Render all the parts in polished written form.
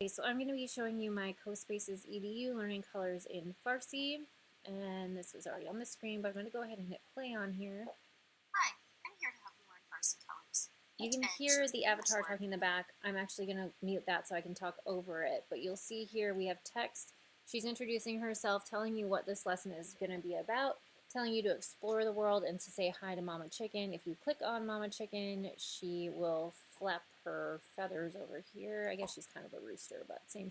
Okay, so I'm going to be showing you my CoSpaces EDU Learning Colors in Farsi, and this was already on the screen, but I'm going to go ahead and hit play on here. Hi, I'm here to help you learn Farsi colors. You can hear the avatar talking in the back. I'm actually going to mute that so I can talk over it, but you'll see here we have text. She's introducing herself, telling you what this lesson is going to be about, telling you to explore the world and to say hi to Mama Chicken. If you click on Mama Chicken, she will flap her feathers over here. I guess she's kind of a rooster, but same.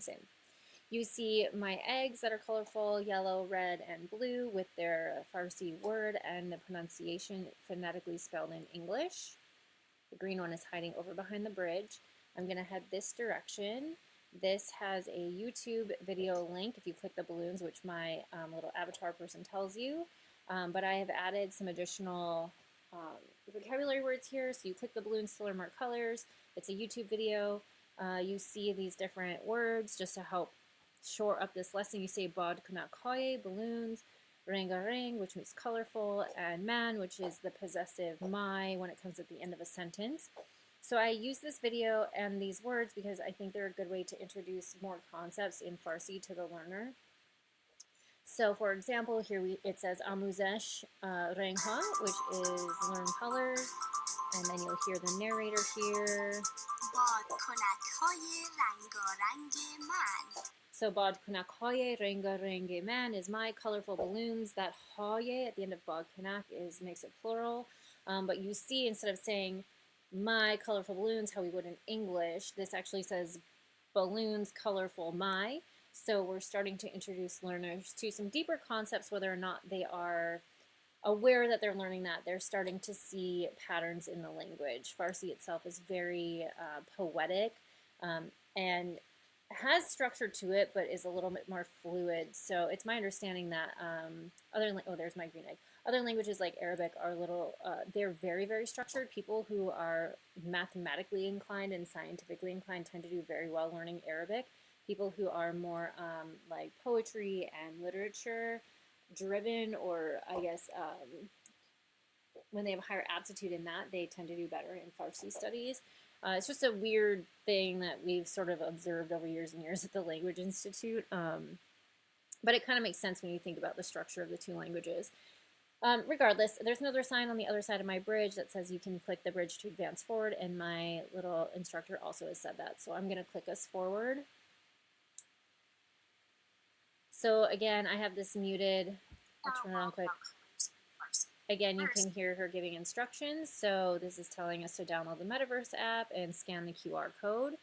You see my eggs that are colorful, yellow, red, and blue with their Farsi word and the pronunciation phonetically spelled in English. The green one is hiding over behind the bridge. I'm going to head this direction. This has a YouTube video link if you click the balloons, which my little avatar person tells you. But I have added some additional vocabulary words here. So you click the balloons to learn more colors. It's a YouTube video. You see these different words just to help shore up this lesson. You say bod kunakoye, balloons, rangarang, which means colorful, and man, which is the possessive my when it comes at the end of a sentence. So I use this video and these words because I think they're a good way to introduce more concepts in Farsi to the learner. So for example, here it says Amuzesh Rengha, which is learn colors, and then you'll hear the narrator here. So Bad Kunak Hoye Renga Renge Man is my colorful balloons. That Hoye at the end of Bad Kunak makes it plural. But you see, instead of saying my colorful balloons, how we would in English, this actually says balloons colorful my. So we're starting to introduce learners to some deeper concepts, whether or not they are aware that they're learning that. They're starting to see patterns in the language. Farsi itself is very poetic and has structure to it, but is a little bit more fluid. So it's my understanding that there's my green egg. Other languages like Arabic are they're very, very structured. People who are mathematically inclined and scientifically inclined tend to do very well learning Arabic. People who are more like poetry and literature driven, or I guess when they have a higher aptitude in that, they tend to do better in Farsi studies. It's just a weird thing that we've sort of observed over years and years at the Language Institute. But it kind of makes sense when you think about the structure of the two languages. Regardless, there's another sign on the other side of my bridge that says you can click the bridge to advance forward, and my little instructor also has said that. So I'm going to click us forward. So again, I have this muted. I'll turn it on quick. Again, you can hear her giving instructions. So this is telling us to download the Metaverse app and scan the QR code.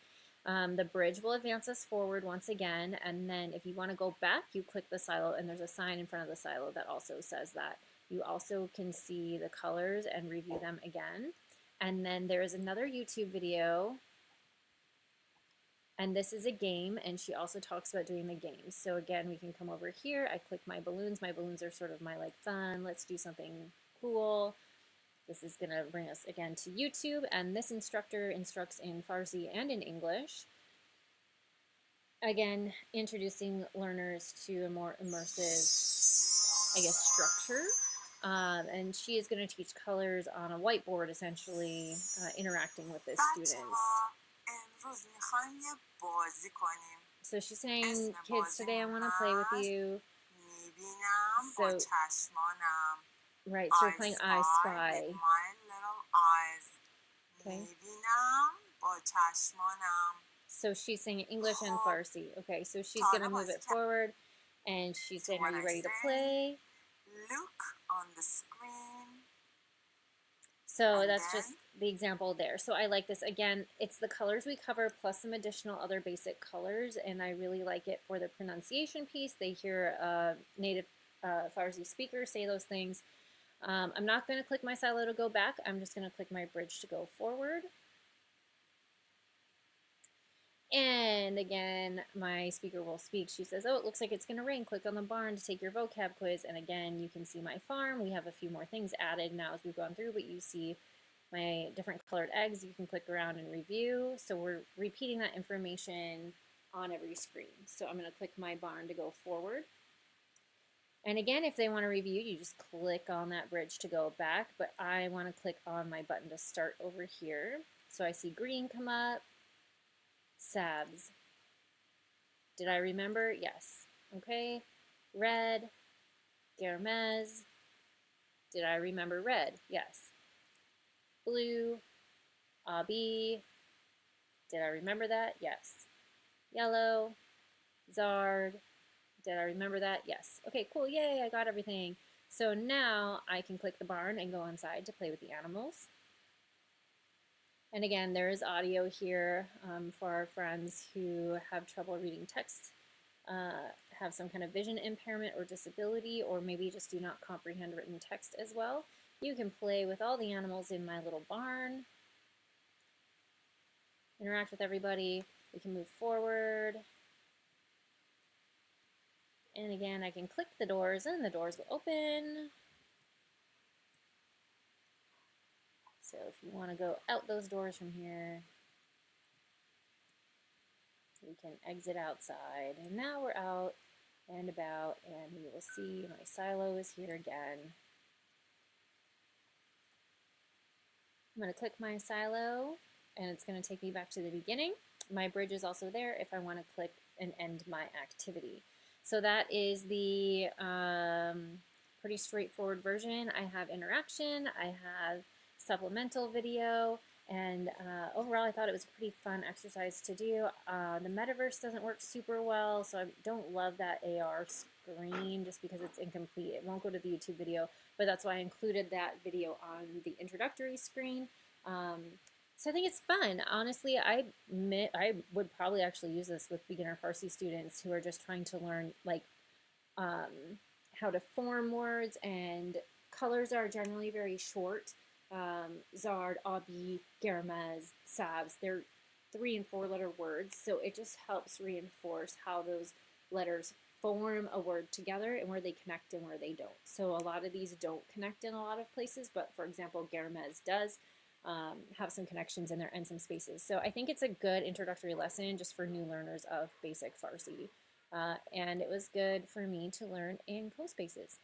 The bridge will advance us forward once again, and then if you want to go back, you click the silo, and there's a sign in front of the silo that also says that. You also can see the colors and review them again. And then there is another YouTube video, and this is a game, and she also talks about doing the games. So again, we can come over here. I click my balloons. My balloons are sort of my like fun, let's do something cool. This is going to bring us again to YouTube, and this instructor instructs in Farsi and in English. Again, introducing learners to a more immersive, I guess, structure. And she is going to teach colors on a whiteboard, essentially, interacting with the students. So she's saying, kids, today I want to play with you. So, right, so we're playing I Spy. Okay. So she's saying English and Farsi. Okay, so she's going to move it forward, and she's saying, are you ready to play? Look on the screen. So that's just the example there. So I like this. Again, it's the colors we cover plus some additional other basic colors, and I really like it for the pronunciation piece. They hear a native Farsi speaker say those things. I'm not going to click my silo to go back. I'm just going to click my bridge to go forward. And again, my speaker will speak. She says, oh, it looks like it's going to rain. Click on the barn to take your vocab quiz. And again, you can see my farm. We have a few more things added now as we've gone through, but you see my different colored eggs. You can click around and review. So we're repeating that information on every screen. So I'm going to click my barn to go forward. And again, if they want to review, you just click on that bridge to go back. But I want to click on my button to start over here. So I see green come up. Sabs. Did I remember? Yes. Okay. Red, Germez. Did I remember red? Yes. Blue, Abi. Did I remember that? Yes. Yellow, Zard. Did I remember that? Yes. Okay, cool. Yay, I got everything. So now I can click the barn and go inside to play with the animals. And again, there is audio here for our friends who have trouble reading text, have some kind of vision impairment or disability, or maybe just do not comprehend written text as well. You can play with all the animals in my little barn, interact with everybody. We can move forward. And again, I can click the doors and the doors will open. So if you want to go out those doors from here, we can exit outside. And now we're out and about, and we will see my silo is here again. I'm going to click my silo, and it's going to take me back to the beginning. My bridge is also there if I want to click and end my activity. So that is the pretty straightforward version. I have interaction, I have supplemental video, and overall I thought it was a pretty fun exercise to do. The metaverse doesn't work super well, so I don't love that AR screen just because it's incomplete. It won't go to the YouTube video, but that's why I included that video on the introductory screen. So I think it's fun. Honestly, I would probably actually use this with beginner Farsi students who are just trying to learn like how to form words, and colors are generally very short. Zard, Abi, Germez, Sabs, they're 3 and 4 letter words, so it just helps reinforce how those letters form a word together and where they connect and where they don't. So a lot of these don't connect in a lot of places, but for example, Germez does have some connections in there and some spaces. So I think it's a good introductory lesson just for new learners of basic Farsi. And it was good for me to learn in CoSpaces.